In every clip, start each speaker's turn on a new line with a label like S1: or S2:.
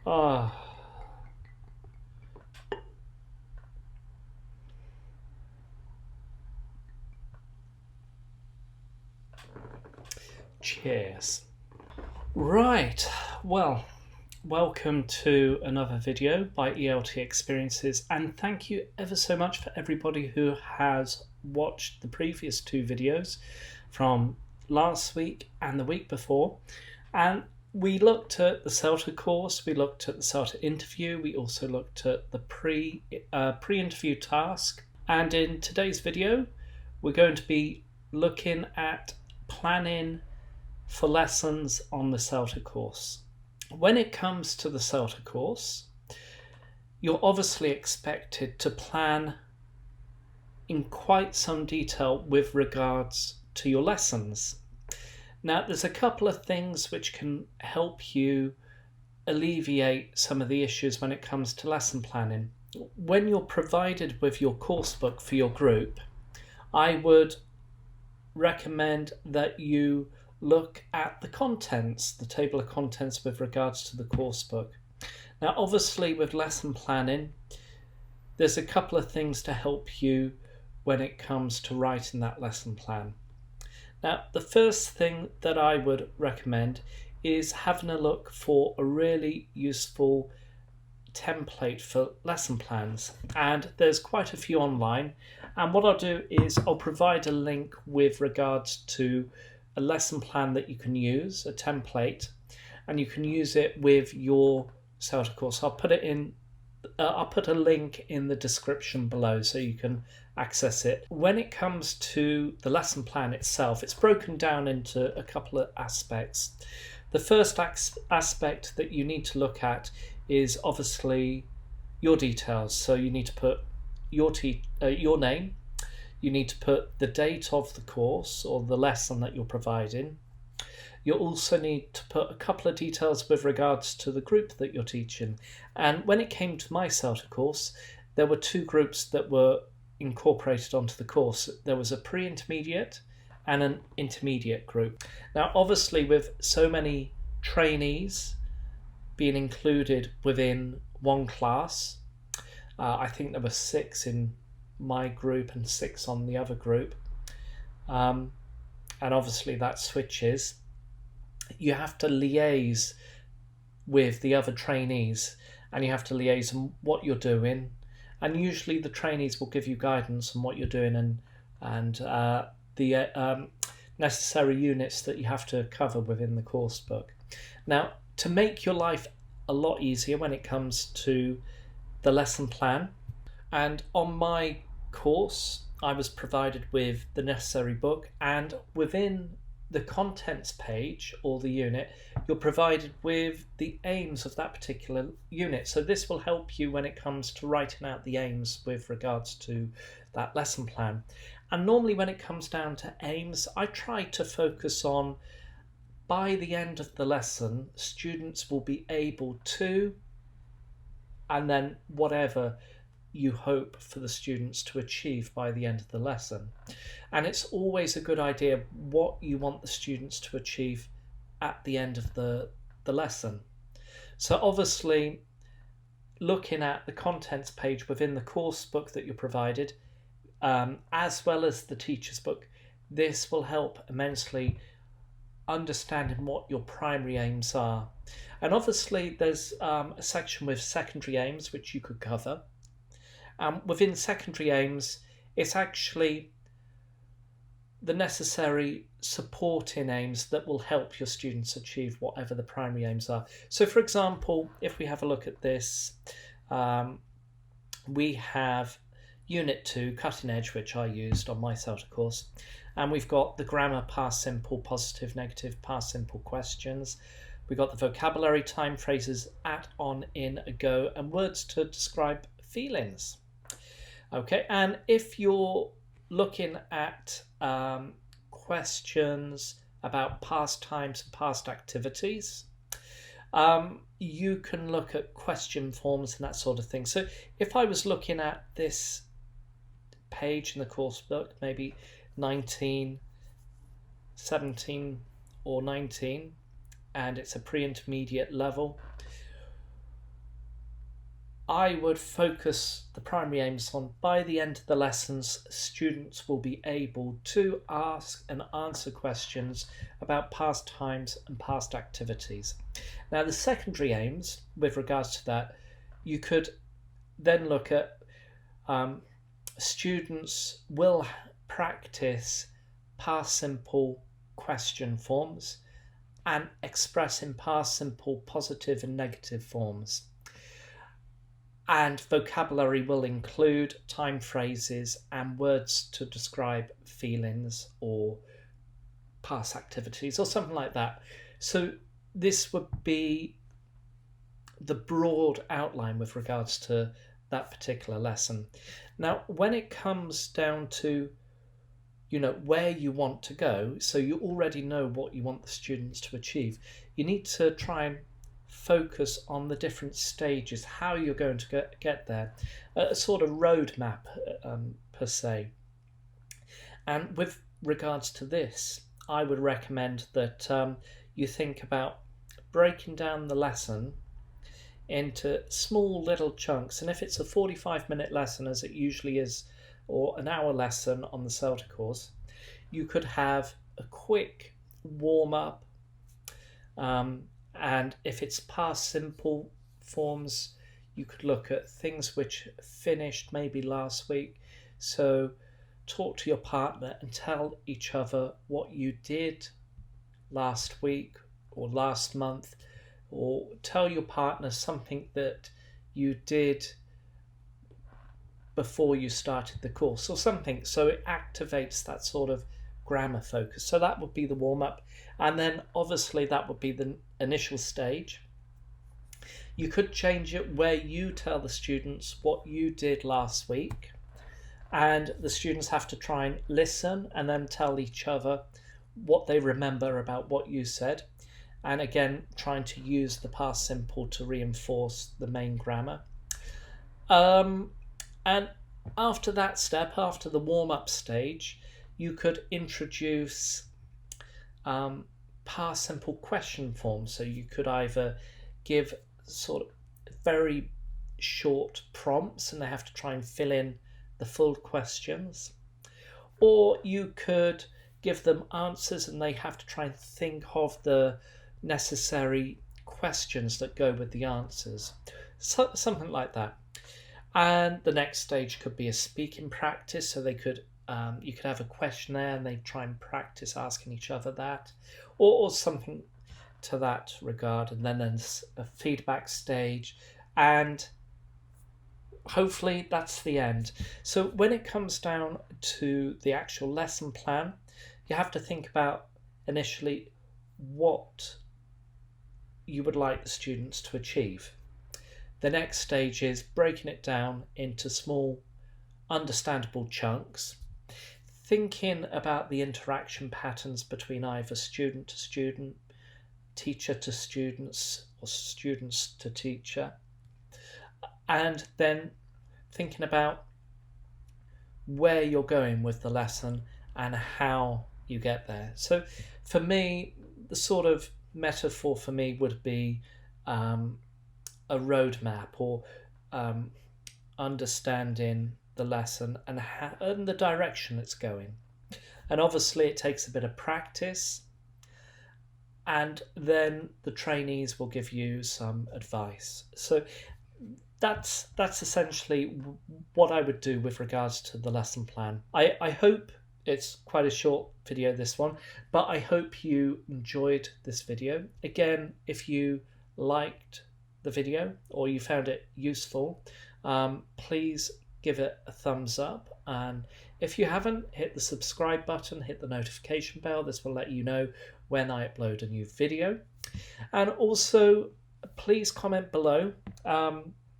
S1: Ah. Cheers. Right, well, welcome to another video by ELT Experiences, and thank you ever so much for everybody who has watched the previous two videos from last week and the week before. And we looked at the CELTA course, we looked at the CELTA interview, we also looked at the pre-interview task, and in today's video we're going to be looking at planning for lessons on the CELTA course. When it comes to the CELTA course, you're obviously expected to plan in quite some detail with regards to your lessons. Now, there's a couple of things which can help you alleviate some of the issues when it comes to lesson planning. When you're provided with your course book for your group, I would recommend that you look at the contents, the table of contents with regards to the course book. Now, obviously, with lesson planning, there's a couple of things to help you when it comes to writing that lesson plan. Now, the first thing that I would recommend is having a look for a really useful template for lesson plans, and there's quite a few online. And what I'll do is I'll provide a link with regards to a lesson plan that you can use, a template, and you can use it with your CELTA course. I'll put a link in the description below so you can access it. When it comes to the lesson plan itself, it's broken down into a couple of aspects. The first aspect that you need to look at is obviously your details. So you need to put your name. You need to put the date of the course or the lesson that you're providing. You also need to put a couple of details with regards to the group that you're teaching. And when it came to my CELTA course, there were two groups that were incorporated onto the course. There was a pre-intermediate and an intermediate group. Now, obviously, with so many trainees being included within one class, I think there were 6 in my group and 6 on the other group, and obviously that switches. You have to liaise with the other trainees, and you have to liaise on what you're doing, and usually the trainees will give you guidance on what you're doing and the necessary units that you have to cover within the course book. Now, to make your life a lot easier when it comes to the lesson plan, and on my course I was provided with the necessary book, and within the contents page or the unit you're provided with the aims of that particular unit. So this will help you when it comes to writing out the aims with regards to that lesson plan. And normally when it comes down to aims, I try to focus on, by the end of the lesson, students will be able to, and then whatever you hope for the students to achieve by the end of the lesson. And it's always a good idea what you want the students to achieve at the end of the lesson. So obviously, looking at the contents page within the course book that you're provided, as well as the teacher's book, this will help immensely understanding what your primary aims are. And obviously there's a section with secondary aims which you could cover. Within secondary aims, it's actually the necessary supporting aims that will help your students achieve whatever the primary aims are. So for example, if we have a look at this, we have Unit 2, Cutting Edge, which I used on my CELTA course. And we've got the grammar, past simple, positive, negative, past simple questions. We've got the vocabulary, time phrases, at, on, in, ago, and words to describe feelings. Okay, and if you're looking at questions about past times and past activities, you can look at question forms and that sort of thing. So if I was looking at this page in the course book, maybe 19, 17 or 19, and it's a pre-intermediate level, I would focus the primary aims on, by the end of the lessons, students will be able to ask and answer questions about past times and past activities. Now, the secondary aims, with regards to that, you could then look at students will practice past simple question forms and express in past simple positive and negative forms. And vocabulary will include time phrases and words to describe feelings or past activities or something like that. So this would be the broad outline with regards to that particular lesson. Now, when it comes down to, where you want to go, so you already know what you want the students to achieve, you need to try and focus on the different stages, how you're going to get there, a sort of roadmap per se. And with regards to this, I would recommend that you think about breaking down the lesson into small little chunks. And if it's a 45-minute lesson, as it usually is, or an hour lesson on the CELTA course, you could have a quick warm-up, and if it's past simple forms, you could look at things which finished maybe last week. So talk to your partner and tell each other what you did last week or last month, or tell your partner something that you did before you started the course or something, so it activates that sort of grammar focus. So that would be the warm-up, and then obviously that would be the initial stage. You could change it where you tell the students what you did last week, and the students have to try and listen and then tell each other what they remember about what you said, and again trying to use the past simple to reinforce the main grammar. And after that step, after the warm-up stage, you could introduce past simple question forms. So you could either give sort of very short prompts and they have to try and fill in the full questions, or you could give them answers and they have to try and think of the necessary questions that go with the answers, so, something like that. And the next stage could be a speaking practice, so they could you could have a questionnaire and they try and practice asking each other that, or something to that regard. And then there's a feedback stage, and hopefully that's the end. So when it comes down to the actual lesson plan, you have to think about initially what you would like the students to achieve. The next stage is breaking it down into small, understandable chunks, thinking about the interaction patterns between either student to student, teacher to students, or students to teacher, and then thinking about where you're going with the lesson and how you get there. So for me, the sort of metaphor for me would be a roadmap, or understanding the lesson and the direction it's going. And obviously it takes a bit of practice, and then the trainees will give you some advice. So that's essentially what I would do with regards to the lesson plan. I hope it's quite a short video, this one, but I hope you enjoyed this video. Again, if you liked the video or you found it useful, please give it a thumbs up, and if you haven't, hit the subscribe button, hit the notification bell. This will let you know when I upload a new video. And also please comment below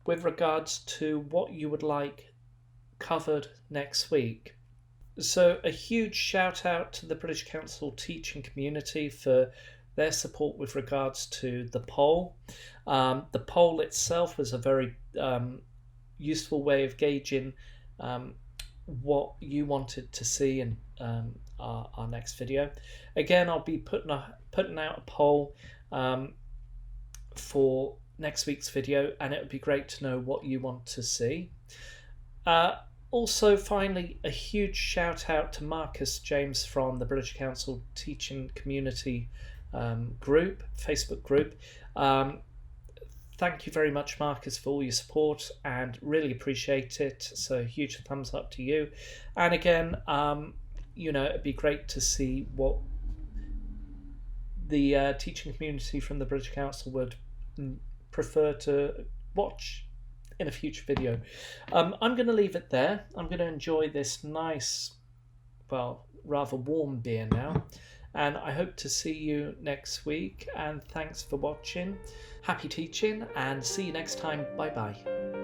S1: with regards to what you would like covered next week. So a huge shout out to the British Council teaching community for their support with regards to the poll. The poll itself was a very useful way of gauging what you wanted to see in our next video. Again, I'll be putting out a poll for next week's video, and it would be great to know what you want to see. Also, finally, a huge shout out to Marcus James from the British Council Teaching Community group, Facebook group. Thank you very much, Marcus, for all your support, and really appreciate it. So huge thumbs up to you. And again, it'd be great to see what the teaching community from the British Council would prefer to watch in a future video. I'm going to leave it there. I'm going to enjoy this nice, well, rather warm beer now, and I hope to see you next week, and thanks for watching. Happy teaching, and see you next time. Bye bye.